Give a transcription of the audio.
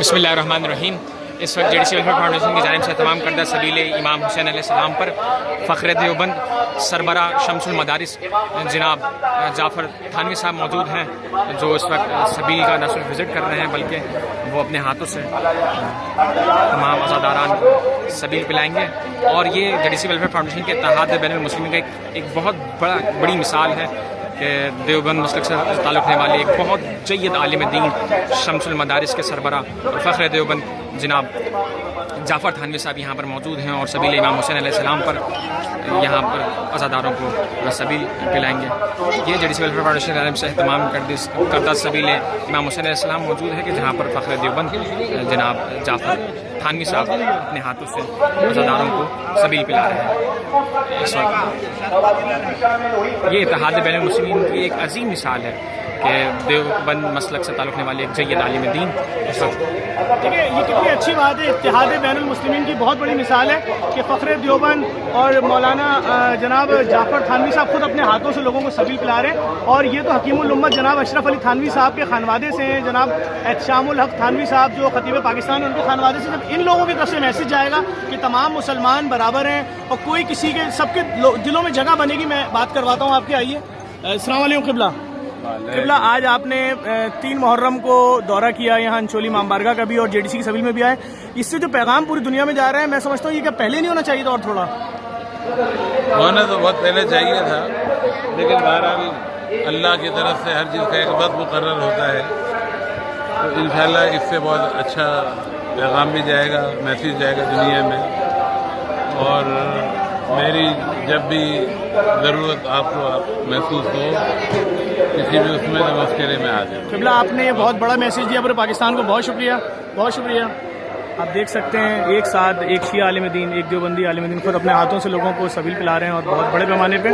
بسم اللہ الرحمن الرحیم۔ اس وقت JDC ویلفیئر فاؤنڈیشن کی جانب سے تمام کردہ سبیل امام حسین علیہ السلام پر فخر دیوبند سربراہ شمس المدارس جناب جعفر تھانوی صاحب موجود ہیں، جو اس وقت سبیل کا نہ صرف وزٹ کر رہے ہیں بلکہ وہ اپنے ہاتھوں سے تمام عزاداران سبیل پلائیں گے۔ اور یہ JDC ویلفیئر فاؤنڈیشن کے اتحاد بین المسلمین کا ایک بہت بڑی مثال ہے کہ دیوبند مسلک سے تعلق رکھنے والے ایک بہت جید عالم دین شمس المدارس کے سربراہ اور فخر دیوبند جناب جعفر تھانوی صاحب یہاں پر موجود ہیں اور سبیل امام حسین علیہ السلام پر یہاں پر عزاداروں کو سبیل پلائیں گے۔ یہ JDC ویلفیئر فاؤنڈیشن کی جانب سے اہتمام کردہ سبیل امام حسین علیہ السلام موجود ہے کہ جہاں پر فخر دیوبند جناب جعفر تھانوی صاحب اپنے ہاتھوں سے عزاداروں کو سبیل پلا رہے ہیں۔ اس وقت یہ اتحاد بین المسلمین کی ایک عظیم مثال ہے کہ دیوبند مسلک سے تعلق رکھنے والے ایک جید عالم دین اس وقت دیکھیے یہ کتنی اچھی بات ہے، اتحاد بین المسلمین کی بہت بڑی مثال ہے کہ فخر دیوبند اور مولانا جناب جعفر تھانوی صاحب خود اپنے ہاتھوں سے لوگوں کو سبیل پلا رہے ہیں، اور یہ تو حکیم الامت جناب اشرف علی تھانوی صاحب کے خانوادے سے ہیں۔ جناب احتشام الحق تھانوی صاحب جو خطیب پاکستان ان کے خانوادے سے، جب ان لوگوں کی طرف سے میسج جائے گا کہ تمام مسلمان برابر ہیں اور کوئی کسی کے سب کے دلوں میں جگہ بنے گی۔ میں بات کرواتا ہوں آپ کے، آئیے۔ السلام علیکم قبلہ۔ قبلہ، آج آپ نے 3 محرم کو دورہ کیا یہاں انچولی امام بارگاہ کا بھی اور JDC کی سبیل میں بھی آئے، اس سے جو پیغام پوری دنیا میں جا رہا ہے، میں سمجھتا ہوں یہ کیا پہلے نہیں ہونا چاہیے تھا؟ اور تھوڑا ہونا تو بہت پہلے چاہیے تھا، لیکن بہرحال اللہ کی طرف سے ہر چیز کا ایک وقت مقرر ہوتا ہے، تو انشاءاللہ اس سے بہت اچھا پیغام بھی جائے گا، میسیج جائے گا دنیا میں۔ اور میری جب بھی ضرورت آپ کو محسوس ہو کسی بھی اس میں، تو اس کے لیے میں آ جاؤں۔ قبلہ، آپ نے بہت بڑا میسیج دیا پورے پاکستان کو، بہت شکریہ، بہت شکریہ۔ آپ دیکھ سکتے ہیں ایک ساتھ ایک شیعہ عالم دین، ایک دیوبندی عالم دین خود اپنے ہاتھوں سے لوگوں کو سبیل پلا رہے ہیں اور بہت بڑے پیمانے پہ۔